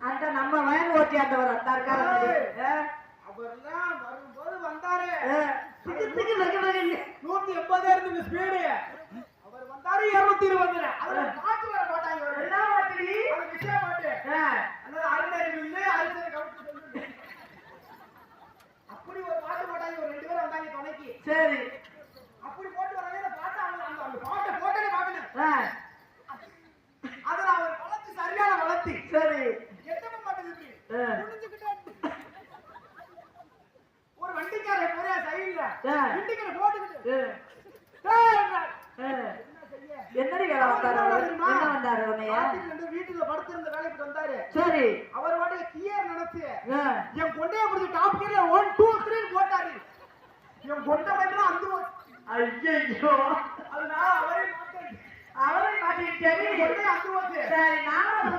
அந்த நம்ம வயல் ஓட்டி ஆண்டவர் வந்தாருக்காரு. அவர்லாம் வரும்போது வந்தாரு. 180 இருந்த ஸ்பீடு. அவர் வந்தாரு 220. அதுல பாட்டு வர மாட்டாங்க. என்ன பாட்டு? அது விஷய பாட்டு. அந்த அருணறிவில்லை அரிசனை கவுத்து சொல்லு. அப்படி ஒரு பாட்டு போட்டாங்க. ஒரு 2 பேர் வந்தாங்க துணைக்கு. சரி. அப்படி போட்டு வராங்க. அந்த பாட்டு அந்த பாட்டை போட்டே பாக்கணும். அதுல அவர் வளர்த்து சரியான வளர்த்தி. சரி. எத்தனை பாட்டு இருக்கு? புரிஞ்சுக்கிட்டே ஒரு வண்டிக்காரன் போறியா சைடுல வண்டிக்கார போட்டுக்கிட்டு என்னடி வேலை வந்தாரு? என்ன வந்தாரு உன்னைய? வீட்டுல படுத்திருந்த வேலைக்கு வந்தாரு. சரி. அவர் வாட்டிய கியர் நினைச்சு என் கொண்டைய பிடிச்சி டாப் கியர்ல 1 2 3 போட்டாரு. என் கொண்ட பையனா அந்த ஐயோ அதனால அவரே மாட்டிக்கிட்டாரு. கொண்டைய அந்த போச்சு. சரி நானும்